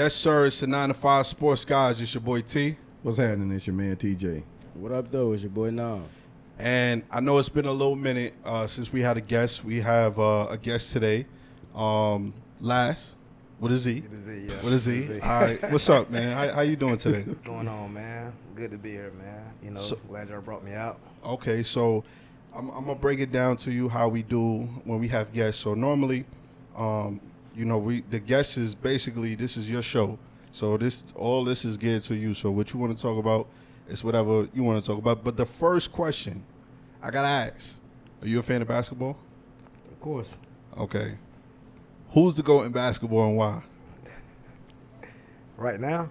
Yes, sir. It's the 9 to 5 Sports Guys. It's your boy T. What's happening? It's your man TJ. What up, though? It's your boy Nam. And I know it's been a little minute since we had a guest. We have a guest today. Last. What is he? It is he, yeah. What is he? All right. What's up, man? How you doing today? What's going on, man? Good to be here, man. You know, glad y'all brought me out. Okay, so I'm going to break it down to you how we do when we have guests. So normally, the guest is basically, this is your show. So all this is geared to you. So what you want to talk about is whatever you want to talk about. But the first question I got to ask, are you a fan of basketball? Of course. Okay. Who's the GOAT in basketball and why? Right now?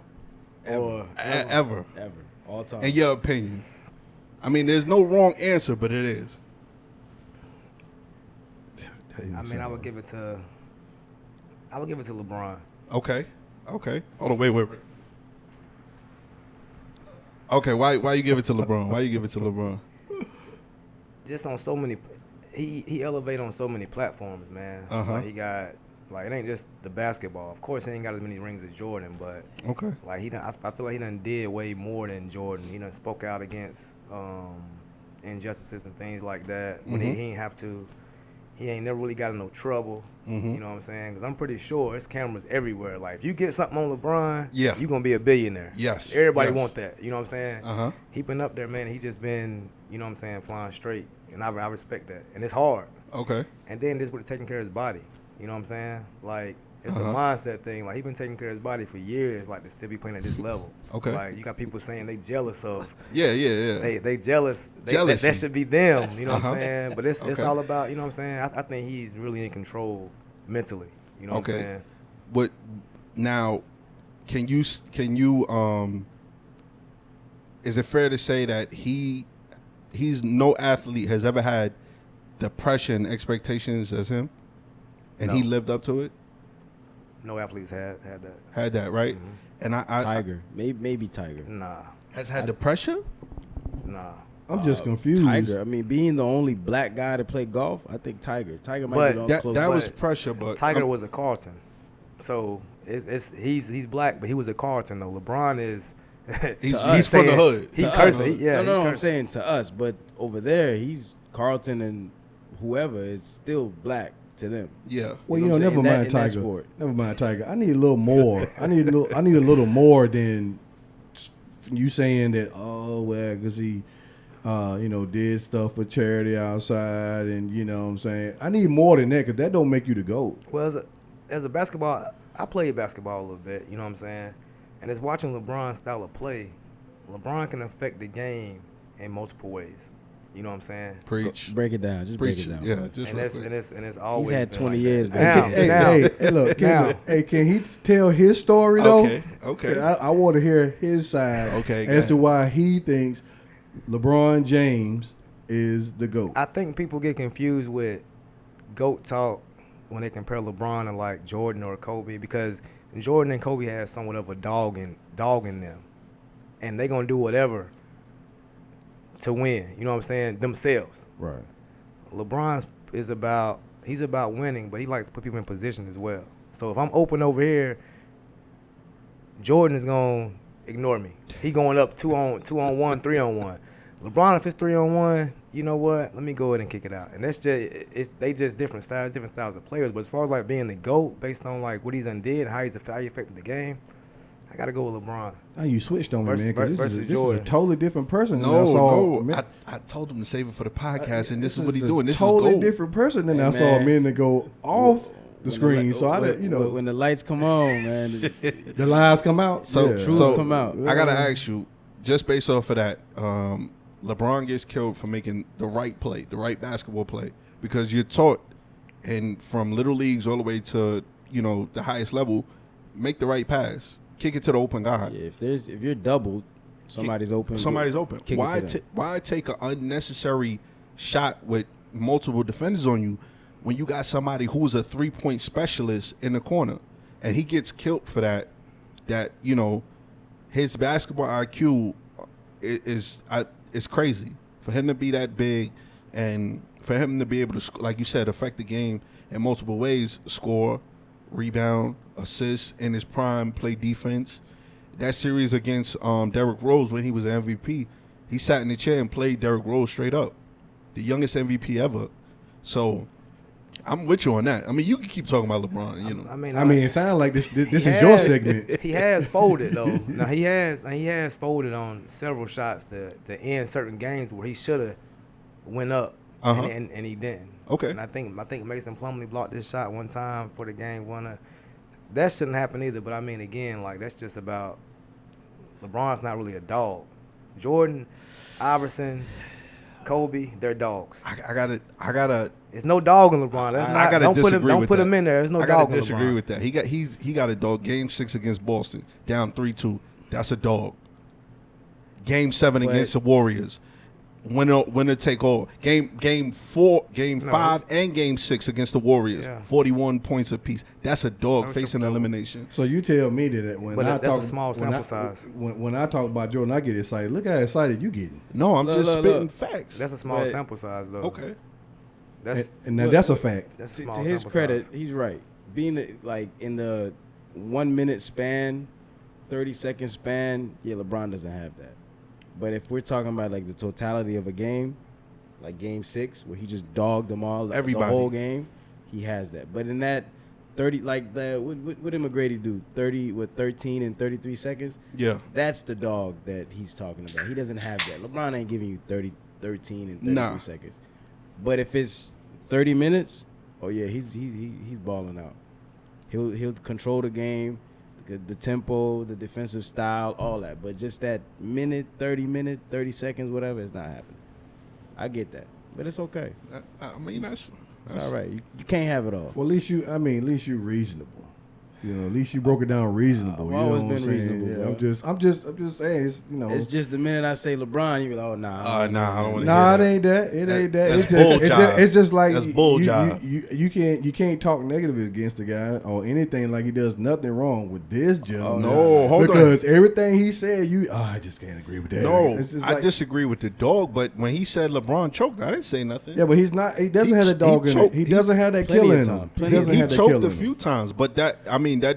Ever. All time. In your opinion. I mean, there's no wrong answer, but it is. I would give it to LeBron. Okay. Hold on, wait. Okay, why you give it to LeBron? Just on so many, he elevated on so many platforms, man. Uh-huh. Like he got, it ain't just the basketball. Of course, he ain't got as many rings as Jordan, but Okay. I feel like he done did way more than Jordan. He done spoke out against injustices and things like that. When he ain't have to. He ain't never really got in no trouble. Mm-hmm. You know what I'm saying? Because I'm pretty sure there's cameras everywhere. Like, if you get something on LeBron, Yeah. you're going to be a billionaire. Yes. Everybody Yes. want that. You know what I'm saying? Uh-huh. He been up there, man. He just been, you know what I'm saying, flying straight. And I respect that. And it's hard. Okay. And then this with taking care of his body. You know what I'm saying? Like, it's a Uh-huh. mindset thing. Like, he been taking care of his body for years, like, to still be playing at this level. Okay. Like, you got people saying they jealous of. Yeah. They jealous. Jealousy. That should be them. You know what Uh-huh. I'm saying? But it's Okay. all about, you know what I'm saying? I think he's really in control mentally. You know what I'm saying? But now, can you is it fair to say that he's no athlete has ever had the pressure and expectations as him, and he No. lived up to it? No athletes had that. Had that, right? Mhm. And I Tiger. Maybe Tiger. Nah. has had the pressure. Nah. I'm just confused. Tiger. I mean, being the only black guy to play golf, I think Tiger. Tiger might But be the That closest. was pressure, but Tiger was a Carlton. So he's black, but he was a Carlton though. LeBron is he's to us, he's from the saying- hood. He To cursing. us. Yeah. No, he I'm cursing. saying to us, but over there, he's Carlton and whoever is still black to them. Yeah. Well, You know what I'm never saying? In that- mind in that Tiger. sport. Never mind Tiger. I need a little more. I need a little more than you saying that. Oh well, because he, did stuff for charity outside, and you know what I'm saying. I need more than that because that don't make you the GOAT. Well, as a basketball, I played basketball a little bit, you know what I'm saying? And it's watching LeBron's style of play. LeBron can affect the game in multiple ways. You know what I'm saying? Preach. Break it down. Just Preach. break it down. Yeah. bro. Just And real it's quick. always had been 20 like years that. back Now, now, Hey, look, now. can he tell his story though? Okay. I want to hear his side. Okay, go as to ahead. why he thinks LeBron James is the GOAT. I think people get confused with GOAT talk when they compare LeBron to like Jordan or Kobe, because Jordan and Kobe had somewhat of a dog in them, and they gonna do whatever to win. You know what I'm saying? Themselves. Right. LeBron is about winning, but he likes to put people in position as well. So if I'm open over here, Jordan is gonna ignore me. He going up 2-on-1, 3-on-1. LeBron, if it's 3-on-1, you know what? Let me go ahead and kick it out. And that's they just different styles of players. But as far as like being the GOAT based on like what he's done did, how he affected the game, I gotta go with LeBron. Now you switched on me, Versus- man. 'Cause this versus is a Jordan. totally different person. than No, I saw. no. I told him to save it for the podcast, and this is a what he's doing. This totally is gold. different person than Hey, I saw a man. minute ago off the When screen. li- So I when- didn't, you know, when the lights come on, man. the lies come out. So, yeah. Truth come out. I gotta ask you, just based off of that, LeBron gets killed for making the right play, the right basketball play, because you're taught, and from little leagues all the way to the highest level, make the right pass, kick it to the open guy. Yeah, if you're doubled, somebody's open. Somebody's open. Kick it Why to them. why take an unnecessary shot with multiple defenders on you when you got somebody who's a 3-point specialist in the corner, and he gets killed for that? His basketball IQ is crazy for him to be that big, and for him to be able to, like you said, affect the game in multiple ways, score, rebound, assist in his prime, play defense. That series against Derrick Rose when he was an MVP, he sat in the chair and played Derrick Rose straight up, the youngest MVP ever. So I'm with you on that. I mean, you can keep talking about LeBron. You know, I mean, I mean, it sounds like this is He your has- segment. He has folded though. Now he has folded on several shots to end certain games where he should have went up, Uh-huh. and he didn't. Okay. And I think Mason Plumlee blocked this shot one time for the game winner. That shouldn't happen either. But I mean, again, like that's just about LeBron's not really a dog. Jordan, Iverson, Kobe, they're dogs. I gotta. It's no dog in LeBron. That's I not. gotta Don't put him. disagree Don't with put that. him in there. There's no I dog gotta in disagree LeBron. with that. He got a dog. Game 6 against Boston, down 3-2. That's a dog. Game 7 But- against the Warriors, winner take all. Game 4, Game 5, and Game 6 against the Warriors, Yeah. 41 points apiece. That's a dog That's facing a- elimination. So you tell me that when But I that's a talk, small when I- sample size. When I talk about Jordan, I get excited. Look how excited you getting. No, I'm Look, just look, spitting look. facts. That's a small But- sample size though. Okay. That's And now Look, that's a fact. that's a To small his sample credit, size. he's right. Being like in the 1 minute span, 30-second span, yeah, LeBron doesn't have that. But if we're talking about like the totality of a game, like Game 6, where he just dogged them all, the Everybody. whole game, he has that. But in that 30, like what did McGrady do? 13 and 33 seconds. Yeah. That's the dog that he's talking about. He doesn't have that. LeBron ain't giving you 13 and 33 Nah. seconds. But if it's 30 minutes, oh yeah, he's balling out. He'll control the game, the tempo, the defensive style, all that. But just that 30 seconds, whatever, it's not happening. I get that, but it's okay. I mean, that's It's all right. You can't have it all. Well, at least you reasonable. You know, at least you broke it down reasonable. I've you always know what been I'm saying? reasonable, Yeah, bro. I'm just saying. It's, you know, It's just the minute I say LeBron, you be like, oh nah. nah, I don't wanna nah, hear it ain't that. It ain't that. That's It's just, bull job. it's just like That's bull you, job. you can't talk negative against the guy or anything like he does nothing wrong with this gentleman. no, hold on. because everything he said, I just can't agree with that. No, It's just I like- disagree with the dog. But when he said LeBron choked, I didn't say nothing. Yeah, but he's not. He doesn't He- have the dog he in choked- it. He he- doesn't have that plenty kill of in time. him. Plenty He of doesn't he have that choked kill a in him. few times, but that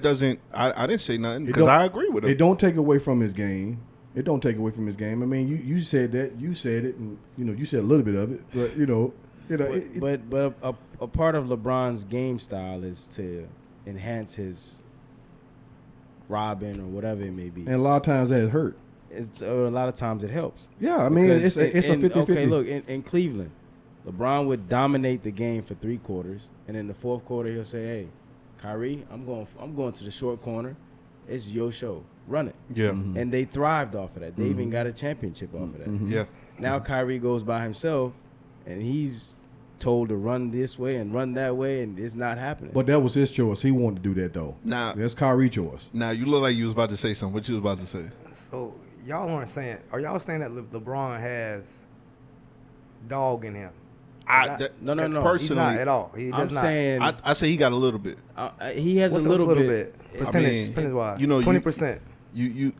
doesn't. I didn't say nothing It because don't- I agree with him. It don't take away from his game. It don't take away from his game. I mean, you said that. You said it, and you said a little bit of it, but But a part of LeBron's game style is to enhance his robbing or whatever it may be. and a lot of times that hurt. It's a lot of times it helps. Yeah, I mean, Because it's a 50-50. Okay, look, in Cleveland, LeBron would dominate the game for 3 quarters, and in the 4th quarter he'll say, "Hey, Kyrie, I'm going to the short corner. It's your show. Run it." Yeah, And they thrived off of that. They even got a championship off of that. yeah. Now Kyrie goes by himself, and he's told to run this way and run that way, and it's not happening. But that was his choice. He wanted to do that though. Now, That's Kyrie's choice. now you look like you was about to say something. What you was about to say? So y'all aren't saying. Are y'all saying that LeBron has dog in him? No. He's Personally, not at all. He I'm does not. saying I say he got a little bit. he has What's a little bit. I Percentage mean, wise. you know, 20%. You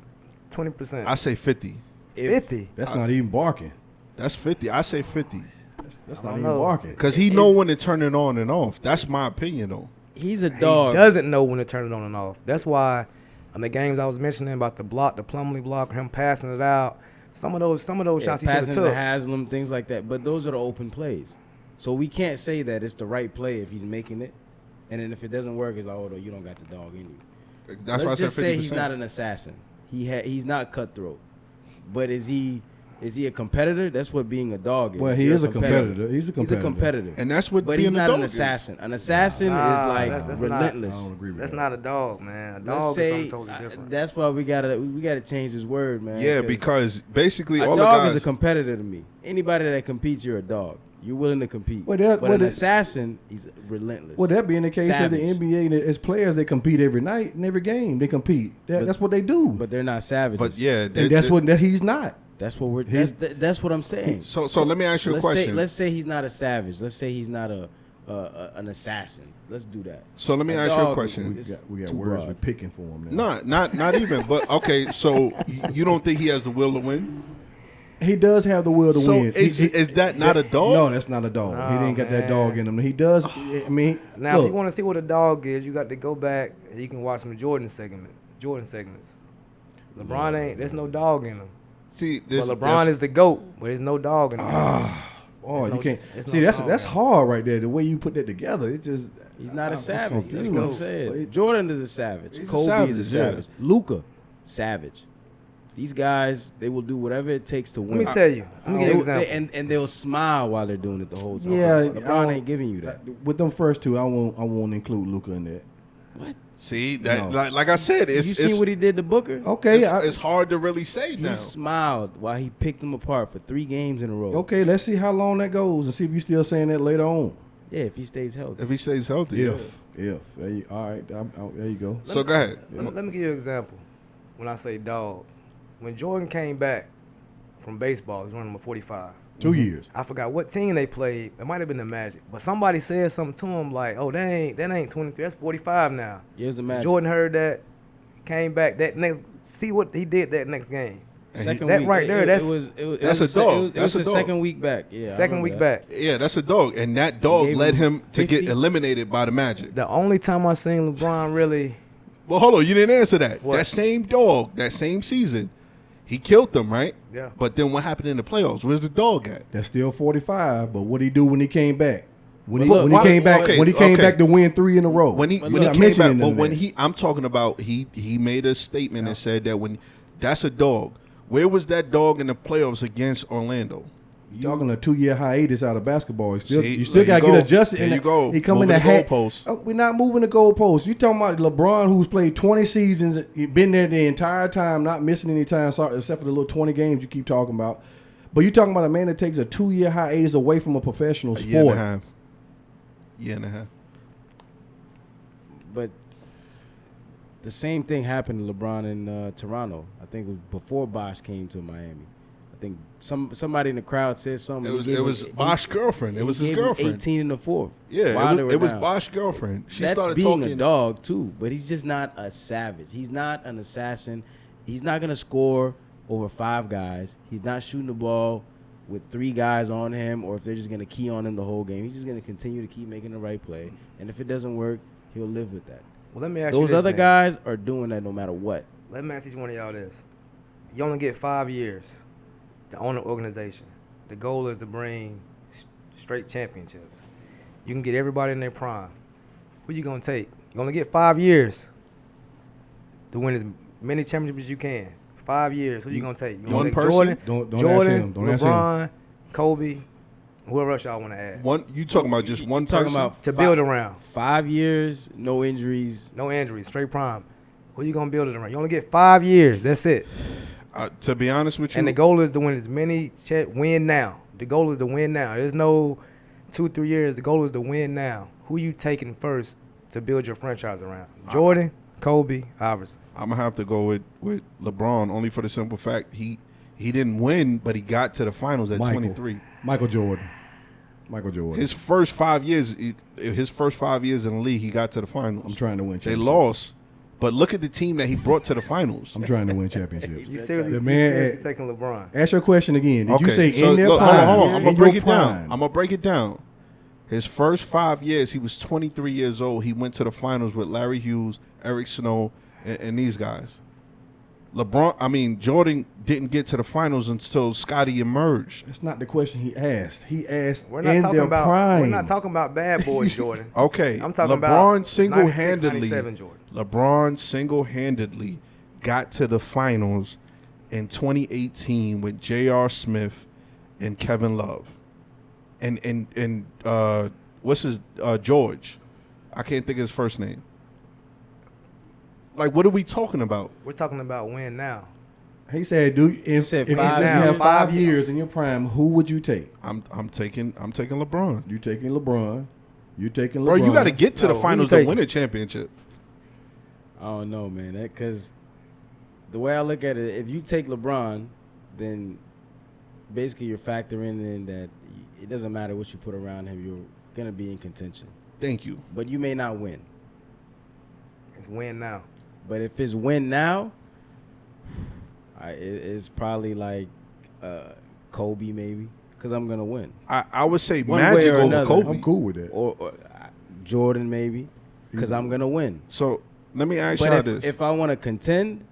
20%. I say 50. 50. That's not even barking. That's 50. I say 50 That's I not don't even know. barking. because he know when to turn it on and off. That's my opinion though. He's a He dog. doesn't know when to turn it on and off. That's why on the games I was mentioning about the block, the Plumlee block, him passing it out. Some of those shots he should have passing to took. Haslam, things like that. But those are the open plays. So we can't say that it's the right play if he's making it, and then if it doesn't work, it's like, oh, no, you don't got the dog in you. That's why I Let's said just 50%. say he's not an assassin. He's not cutthroat. But is he a competitor? That's what being a dog is. Well, he You're is a competitor. He's a He's a competitor. competitor. and that's what But being he's a not dog an is. assassin. An assassin Nah, is like that's not- relentless. I don't agree with That's that. not a dog, man. A Let's dog is say something totally different. that's why we gotta change his word, man. Yeah, because basically a all the dog guys. is a competitor to me. Anybody that competes, you're a dog. You're willing to compete. Well, that- but well, an that- assassin, he's relentless. Well, that being the case of the Savage. NBA, as players, they compete every night and every game. They compete. But- That's what they do. But they're not savages. but yeah, and that's what that he's not. that's what we're. He's- That's what I'm saying. So let me ask you a let's say, question. let's say he's not a savage. Let's say he's not an assassin. Let's do that. So let me A ask you a dog, question. it's We got too words broad. we're picking for him now. Not even. But okay, so you don't think he has the will to win? He does have the will to So win. is that not a dog? No, that's not a dog. Nah, he didn't got that man. dog in him. He does. I mean, Now, look, if you want to see what a dog is, you got to go back and you can watch some Jordan segments. LeBron ain't. There's no dog in him. See, But this LeBron is the GOAT, but there's no dog in him. oh, It's you no- can't it's see. no That's dog, that's man. hard right there. The way you put that together, it just He's not a I'm savage. That's confused. what I'm saying. Jordan is a savage. He's a Kobe savage, is a yeah. savage. Luka, savage. These guys, they will do whatever it takes to Let win. me tell you. Let me give you an They- example. and they'll smile while they're doing it the whole time. Yeah, I LeBron don't- ain't giving you that. with them first two, I won't include Luca in that. see that No. like I said, You it's see what he did to Booker? Okay, it's hard to really say He now. smiled while he picked them apart for 3 games in a row. okay. Let's see how long that goes and see if you still saying that later on. Yeah, if he stays healthy. If he stays healthy, If there you, all right, there you go. So go ahead. Let me give you an example. When I say dog, when Jordan came back from baseball, he was running number 45. 2 years. I forgot what team they played. It might have been the Magic, but somebody said something to him like, "Oh, that ain't 23. That's 45 now." Here's the match. Jordan heard that, came back that next. See what he did that next game. Second that week, right there, that's- that's a dog. It That's was a his dog. second week back. Yeah, I Second remember week that. back. Yeah, that's a dog, and that dog Gave led him him to get 50? eliminated by the Magic. The only time I seen LeBron really, Well, hold on, you didn't answer that. What? That same dog, that same season, he killed them, right? Yeah. But then what happened in the playoffs? Where's the dog at? That's still 45. But what did he do when he came back? When But look, he came back, okay, when he came okay. back to win 3 in a row. When he But when he look, came mentioning back, but them when there. I'm talking about he made a statement and said that when that's a dog. Where was that dog in the playoffs against Orlando? You talking a 2-year hiatus out of basketball. See, You still there got to you get go. adjusted. There in you the- go. He come in Moving the the hat. goalposts. Oh, we're not moving the goalposts. You talking about LeBron, who's played 20 seasons, he been there the entire time, not missing any time, sorry, except for the little 20 games you keep talking about. But you talking about a man that takes a 2-year hiatus away from a professional A year and a sport. half. Year and a half. But the same thing happened to LeBron in Toronto. I think it was before Bosh came to Miami. I think somebody in the crowd said something. It was Bosh's girlfriend. It was his girlfriend. 18 in the fourth. Yeah, while they it were was down. Bosh's girlfriend. She That's started being talking. a dog too, but he's just not a savage. He's not an assassin. He's not gonna score over 5 guys. He's not shooting the ball with 3 guys on him, or if they're just gonna key on him the whole game. He's just gonna continue to keep making the right play, and if it doesn't work, he'll live with that. well, let me ask you Those this, other then. guys are doing that no matter what. Let me ask each one of y'all this. You only get 5 years to own an organization. The goal is to bring straight championships. You can get everybody in their prime. Who you going to take? You only get 5 years to win as many championships as you can. 5 years. Who you going to take? You One gonna take person? Jordan, Don't Jordan, ask him. Don't ask him. LeBron, Kobe, whoever else y'all want to add. One, you talking about just one Talking person? about To build around. 5 years, no injuries. No injuries. Straight prime. Who you going to build it around? You only get 5 years. That's it. To be honest with you, And the goal is to win as many win now. The goal is to win now. There's no 2-3 years. The goal is to win now. Who you taking first to build your franchise around? Jordan, Kobe, Iverson. I'm gonna have to go with LeBron only for the simple fact he didn't win, but he got to the finals at Michael. 23. Michael Jordan. Michael Jordan. His first 5 years, in the league, he got to the finals. I'm trying to win They championships. lost, but look at the team that he brought to the finals. I'm trying to win championships. You seriously, The you man- seriously taking LeBron? Ask your question again. Did you say so in their look, prime? hold on. I'm In gonna your break it down. prime. I'm gonna break it down. His first 5 years, he was 23 years old. He went to the finals with Larry Hughes, Eric Snow, and these guys. Jordan didn't get to the finals until Scotty emerged. That's not the question he asked. He asked We're not in talking their about. prime. We're not talking about bad boys, Jordan. Okay, I'm talking LeBron about single-handedly. 96, 97 Jordan. LeBron single-handedly got to the finals in 2018 with J.R. Smith and Kevin Love, and what's his George? I can't think of his first name. Like, what are we talking about? We're talking about win now. He said, "Do if, said if you 5 just years. have 5 5 years in your prime, who would you take? I'm taking LeBron. You taking LeBron? You taking LeBron? Bro, you got to get to No, the who you finals to taking? win a championship. I don't know, man. Because the way I look at it, if you take LeBron, then basically you're factoring in that it doesn't matter what you put around him, you're going to be in contention. Thank you. But you may not win. It's win now. But if it's win now, it's probably like Kobe maybe, because I'm gonna win. I would say One way Magic or over another. Kobe. I'm cool with that. Or Jordan maybe, because I'm gonna win. So let me ask But y'all if, this. if I want to contend,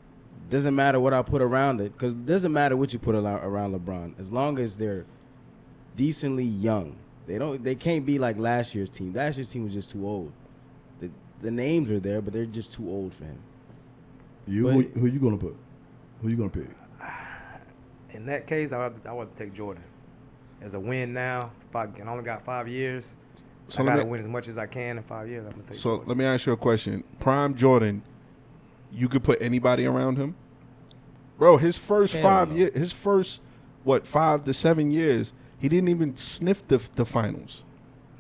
doesn't matter what I put around it, because it doesn't matter what you put around LeBron, as long as they're decently young. They can't be like last year's team. Last year's team was just too old. The names are there, but they're just too old for him. Who you gonna put? Who you gonna pick? In that case, I would take Jordan as a win now. If I only got 5 years, So I let gotta me- win as much as I can in 5 years. I'm gonna take So Jordan. let me ask you a question. Prime Jordan, you could put anybody around him, bro. His first Hell 5 no. years, his first 5 to 7 years, he didn't even sniff the finals.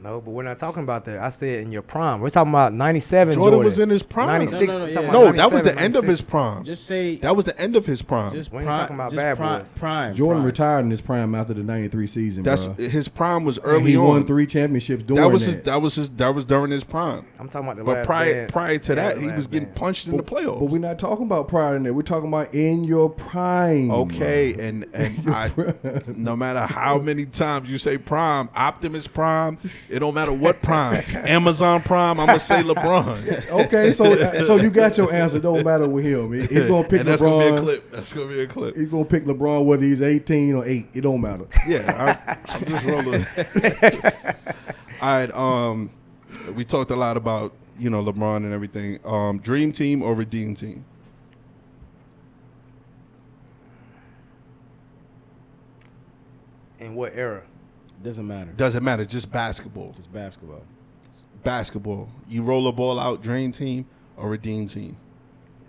No, but we're not talking about that. I said in your prime. We're talking about 97 Jordan Jordan. was in his prime. 96. No, no, we're yeah. talking No, about that was the 97, end of his 96. prime. Just say That was the end of his prime. just We ain't prime, talking about just bad prime, boys. prime. Jordan prime. retired in his prime after the '93 season. That's bruh. his prime was And early he on. won 3 championships during that was that. that was during his prime. I'm talking about the But last prior dance. prior to Yeah, that, the he last was getting dance. punched in the playoffs. But we're not talking about prior to that. We're talking about in your prime. Okay, and I, no matter how many times you say prime, Optimus Prime, it don't matter what prime, Amazon Prime, I'm gonna say LeBron. Okay, so you got your answer. Don't matter with him. He's gonna pick and that's gonna be a LeBron. clip. That's gonna be a clip. He's gonna pick LeBron whether he's 18 or 8. It don't matter. Yeah, I'm just rolling. All right, we talked a lot about LeBron and everything. Dream team or redeem team? In what era? Doesn't matter. Doesn't matter, just basketball. Just basketball. Basketball. You roll the ball out, dream team or redeem team?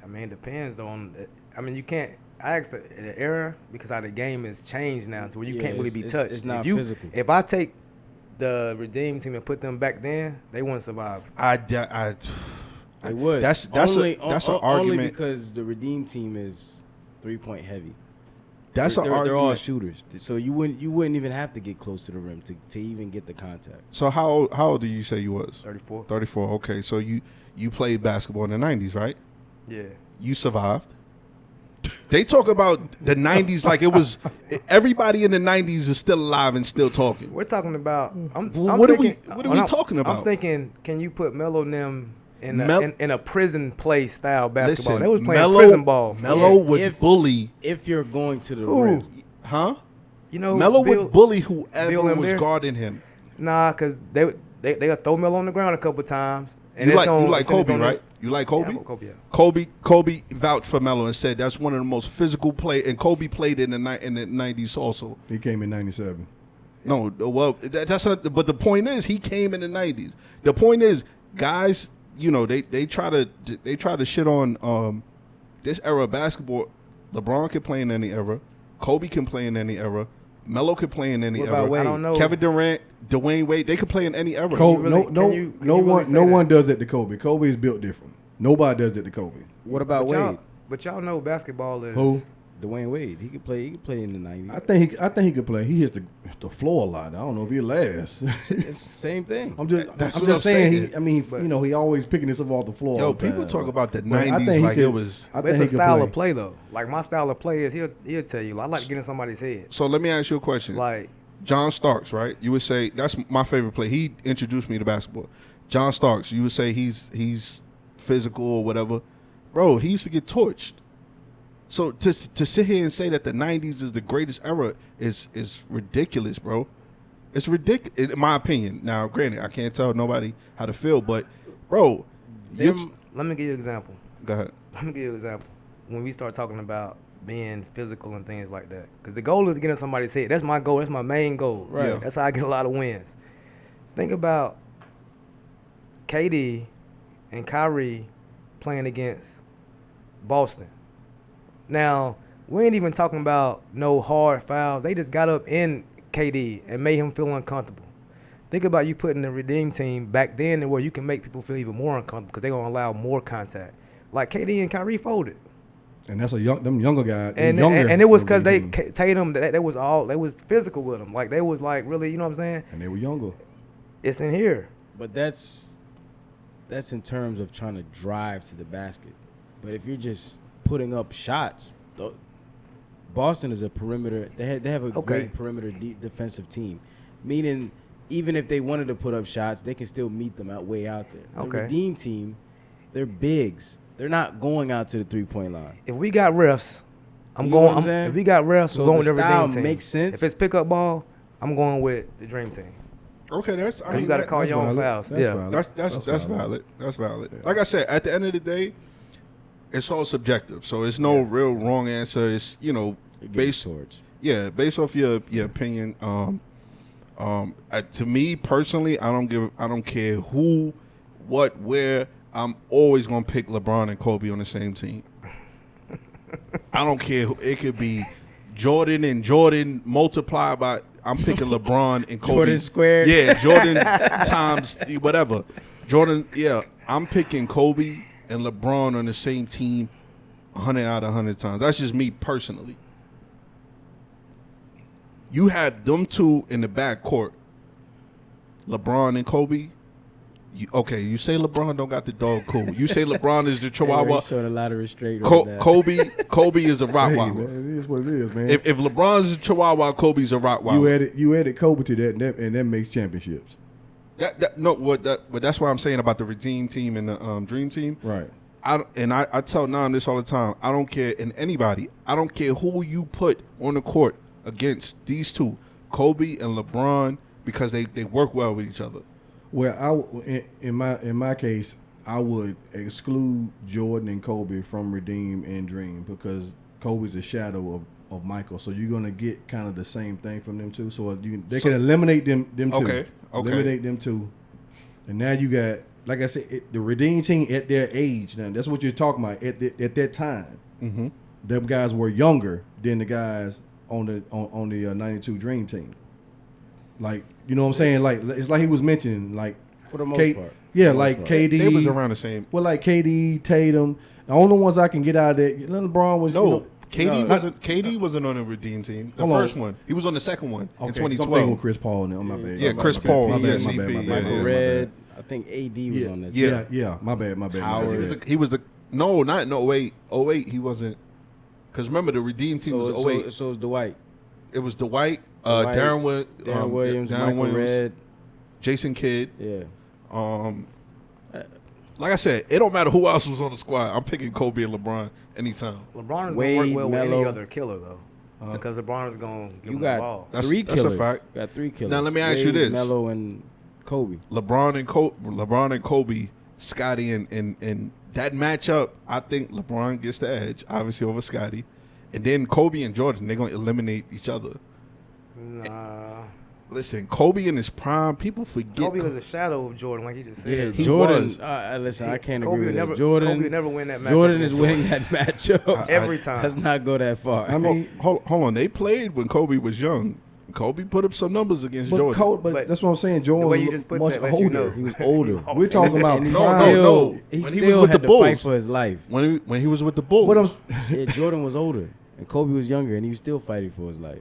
I mean, it depends though on. I mean, you can't. I asked the era because how the game has changed now to where you Yeah, can't really be it's- touched. it's not if you, physical. If I take the redeem team and put them back then, they wouldn't survive. They would. That's only, an only argument. because the redeem team is 3-point heavy. That's an they're argument. all shooters, so you wouldn't even have to get close to the rim to even get the contact. So how old do you say you was? 34. 34. Okay, so you played basketball in the 90s, right? Yeah. You survived. They talk about the 90s like it was everybody in the 90s is still alive and still talking. We're talking about. I'm What are we- thinking, what are we talking about? I'm thinking, can you put Melo and them in Mel- in a prison play style basketball? Listen, They was playing Melo- prison ball. Melo Yeah, would if- bully, If you're going to the Who? rim, huh? You know, Melo Bill- would bully whoever Bill was Laimbeer? guarding him. Nah, because they'll throw Melo on the ground a couple times. And You it's like gonna- you like it's gonna Kobe, go right? this- You like Yeah, Kobe? I'm Kobe, yeah. Kobe vouched for Melo and said that's one of the most physical play. And Kobe played in the 90s also. He came in '97. No, well, that's not. But the point is, he came in the 90s. The point is, guys, they try to shit on this era of basketball. LeBron can play in any era. Kobe can play in any era. Melo can play in any What era. about Wade? I don't know. Kevin Durant, Dwayne Wade, they could play in any era. Kobe, really- no can you one really say no that? one does that to Kobe. Kobe is built different. Nobody does it to Kobe. what about But Wade? y'all, but y'all know basketball is. Who? Dwayne Wade, he could play. He could play in the 90s. I think he could play. He hits the floor a lot. I don't know if he'll last. It's the same thing. I'm just That's I'm what just I'm saying. saying. He, I mean, But- he always picking himself off the floor. Yo, all the people time. talk about the But I 90s think he like could- it was. I But it's think a he could style play. of play though. Like my style of play is he'll tell you. I like to get in somebody's head. So let me ask you a question. Like John Starks, right? You would say that's my favorite play. He introduced me to basketball. John Starks, you would say he's physical or whatever. Bro, he used to get torched. So to sit here and say that the 90s is the greatest era is ridiculous, bro. It's ridiculous in my opinion. Now, granted, I can't tell nobody how to feel, but bro, let me give you an example. go ahead. Let me give you an example. When we start talking about being physical and things like that, because the goal is to get in somebody's head. That's my goal. That's my main goal. Right. Yeah. That's how I get a lot of wins. Think about KD and Kyrie playing against Boston. Now, we ain't even talking about no hard fouls. They just got up in KD and made him feel uncomfortable. Think about you putting the Redeem team back then where you can make people feel even more uncomfortable because they're going to allow more contact. Like KD and Kyrie folded. And that's them younger guys. And it was because Tatum, they was physical with them. Like, they was like really, you know what I'm saying? and they were younger. It's in here. But that's in terms of trying to drive to the basket. But if you're just putting up shots, Boston is a perimeter. They have a Okay. great perimeter defensive team, meaning even if they wanted to put up shots, they can still meet them way out there. The Okay. Redeem team, they're bigs. They're not going out to the 3-point line. If we got refs, I'm You know what going. I'm saying? If we got refs, So I'm going the with the style Redeem team. makes sense. If it's pickup ball, I'm going with the Dream Team. Okay, that's. I Cause mean, you got to that- call that's your own valid. fouls. That's Yeah. valid. That's valid. That's valid. Like I said, at the end of the day, it's all subjective. So it's no real wrong answer. It's It gets based towards. based off your opinion. To me personally, I don't care who, what, where. I'm always gonna pick LeBron and Kobe on the same team. I don't care. It could be Jordan and Jordan multiplied by. I'm picking LeBron and Kobe. Jordan squared. Yeah, Jordan times whatever. Jordan. Yeah, I'm picking Kobe and LeBron on the same team 100 out of 100 times. That's just me personally. You had them two in the backcourt, LeBron and Kobe. You say LeBron don't got the dog cool. You say LeBron is the Chihuahua. He showed a lot of restraint on that. Kobe is a Hey, Rottweiler. man, it is what it is, man. If LeBron's a Chihuahua, Kobe's a Rottweiler. you added Kobe to that, and that makes championships. But that's what I'm saying about the Redeem team and the Dream team. Right. I tell Nam this all the time. I don't care in anybody. I don't care who you put on the court against these two, Kobe and LeBron, because they work well with each other. Well, in my case, I would exclude Jordan and Kobe from Redeem and Dream because Kobe's a shadow of Michael. So you're gonna get kind of the same thing from them two. So they can eliminate them two. Okay. Eliminate them two, and now you got, like I said, the Redeem team at their age. Now that's what you're talking about at that time. Mm-hmm. Them guys were younger than the guys on the 92 Dream team. Like, you know what I'm saying? Like, it's like he was mentioning, like, For the most part. Yeah, For the like most part. KD. They was around the same. Well, like KD, Tatum. The only ones I can get out of that, LeBron was. No, you know, KD wasn't on the Redeem team. The Hold on. first one. He was on the second one in okay, so I'm 2012. thinking with Chris Paul now. My bad. Yeah, My Chris bad, Paul, my bad, yeah, my bad, CP, my bad, yeah, my Michael bad, Red. I think AD was Yeah. on that. Yeah. team. Yeah, my bad, my bad. Howard. He was the no, not in 08. 08 he wasn't. Because remember the Redeem team was 08. So it's Dwight. It was Dwight, Dwight, Darren Williams, Darren Michael Williams, Red. Jason Kidd. Yeah. Like I said, it don't matter who else was on the squad. I'm picking Kobe and LeBron anytime. LeBron is Wade, going to work well with any Melo. other killer though, because LeBron is going to give You him the got ball. That's- three that's a killers. fact. You got three killers. Now, let me ask you Wade, this. Melo and Kobe. LeBron and Kobe, Scotty and that matchup, I think LeBron gets the edge, obviously over Scotty. And then Kobe and Jordan, they're gonna eliminate each other. Nah, Listen, Kobe in his prime, people forget. Kobe was a shadow of Jordan, like he just Yeah, said. He Jordan. was. Listen, I can't Kobe agree with would never, that. Jordan. Kobe would never win that matchup. Jordan is against winning that matchup every time. Let's not go that far. I mean, hold on, they played when Kobe was young. Kobe put up some numbers against but Jordan. but But that's what I'm saying. Jordan the way was you just put much that lets you older. know. He was older. We're talking about And he No, prime. no. He When he still was with had the to fight Bulls. for his life. when he was with the Bulls. What I'm Yeah, Jordan was older, and Kobe was younger, and he was still fighting for his life.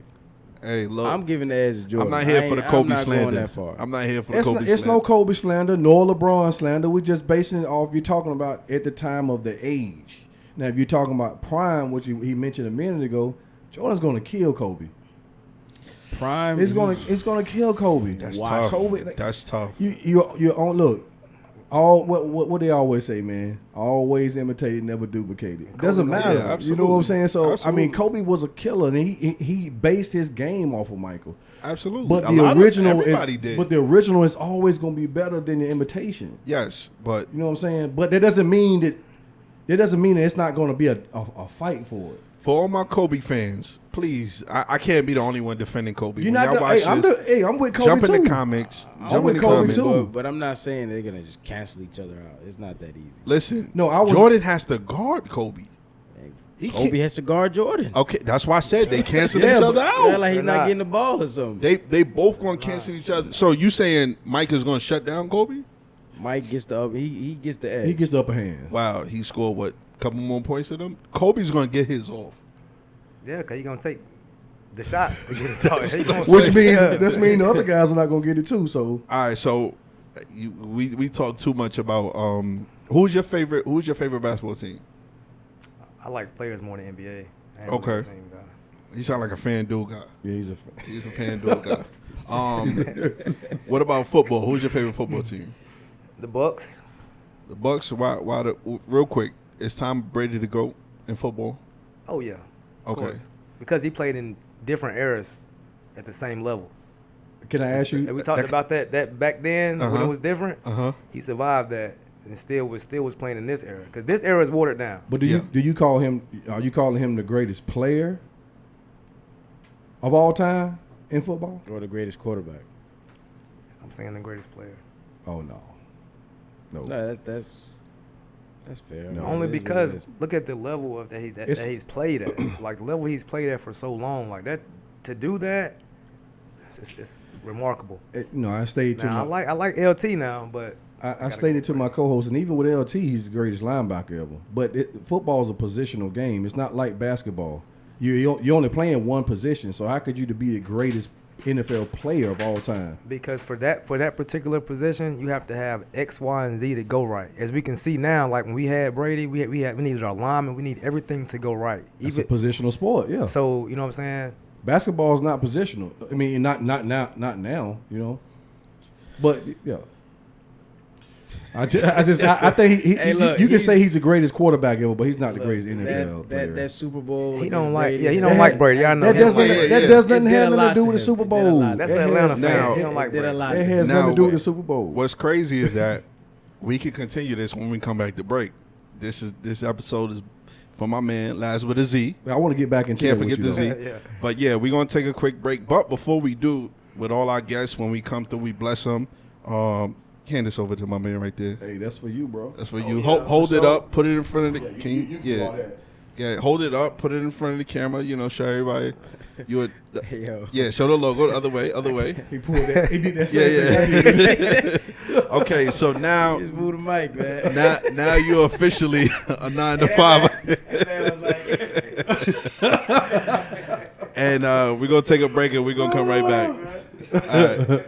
Hey, look, I'm giving the edge to Jordan. I'm not here I for the ain't- Kobe I'm not slander. Going that far. I'm not here for the It's, Kobe no, it's slander. no Kobe slander nor LeBron slander. We're just basing it off you're talking about at the time of the age. Now, if you're talking about prime, which he mentioned a minute ago, Jordan's going to kill Kobe. Prime. It's going to kill Kobe. That's Why? tough. Kobe, like, That's tough. you on look. All what they always say, man. Always imitated, never duplicated. It doesn't Kobe- matter. yeah, you know what I'm saying? So absolutely. I mean, Kobe was a killer, and he based his game off of Michael. Absolutely. But A the lot of- original everybody is did. but the original is always going to be better than the imitation. Yes, but You know what I'm saying? But that doesn't mean that it's not going to be a fight for it. for all my Kobe fans, please, I can't be the only one defending Kobe. You're When not. y'all watch this, I'm with Kobe jump too. in the comics. I'm Jump with in the Kobe comments. too. But I'm not saying they're gonna just cancel each other out. It's not that easy. Listen, No, I was- Jordan has to guard Kobe. He Kobe can't- has to guard Jordan. Okay, that's why I said they canceled Yeah, each but- other Yeah, out. like he's They're not not. getting the ball or something. They both gonna cancel each other. So you saying Mike is gonna shut down Kobe? Mike gets the he gets the edge. He gets the upper hand. Wow, he scored what? Couple more points than them. Kobe's gonna get his off. Yeah, because you're going to take the shots to get his ball. He gonna Which say- means Yeah. that's mean the other guys are not going to get it too. So All right, so we talked too much about who's your favorite basketball team? I like players more than NBA. I ain't Okay. really a team guy. He sound like a FanDuel guy. Yeah, He's a FanDuel guy. What about football? Who's your favorite football team? The Bucks. The Bucks. Why? Real quick, is Tom Brady the GOAT in football? Oh yeah. Of Okay. course. Because he played in different eras at the same level. Can I ask you? And we talked about that back then when Uh-huh. it was different. He survived that and still was playing in this era because this era is watered down. But Yeah. do you call him? Are you calling him the greatest player of all time in football? Or the greatest quarterback. I'm saying the greatest player. Oh no. No, that's fair. No. Only It is what it because is. look at the level of that It's- he's played at. Like the level he's played at for so long. Like that to do that, it's remarkable. I stayed to Now my. I like LT now, but I gotta stated go to my co-host, and even with LT, he's the greatest linebacker ever. But football is a positional game. It's not like basketball. You're only playing one position. So how could you to be the greatest NFL player of all time? because for that particular position, you have to have X, Y, and Z to go right. As we can see now, like when we had Brady, we needed our linemen, we need everything to go right. It's a positional sport. Yeah. So you know what I'm saying? Basketball is not positional. I mean, not now. But yeah. I think he Hey, look, you can he's- say he's the greatest quarterback ever, but he's not the Look, greatest NFL player. that Super Bowl. He against don't like Brady, he That don't like had- Brady. I know. That He don't doesn't like- yeah. that does nothing It did a have nothing lot to do to with the him. Super It did a Bowl. lot. That's That an Atlanta has- fan. Now- He don't like Did a Brady. lot. That has Now, nothing to do with what- the Super Bowl. What's crazy is that we can continue this when we come back to break. This episode is for my man Laz with a Z. I want to get back into Can't it with forget you, the though. Z. Yeah. But yeah, we're gonna take a quick break. But before we do, with all our guests, when we come through, we bless them. Hand this over to my man right there. Hey, that's for you, bro. That's for Oh, you. yeah, Hold for it sure. up. Put it in front of the. Can you? do Yeah. all that. Yeah. Hold it up. Put it in front of the camera. Show everybody. You would. Yo. Yeah. Show the logo. The other way. Other way. He pulled that. He did that. Yeah. same thing. Yeah. Okay. So now. Just move the mic, man. Now you're officially a 9 to 5. And we're gonna take a break and we're gonna come right back. All right.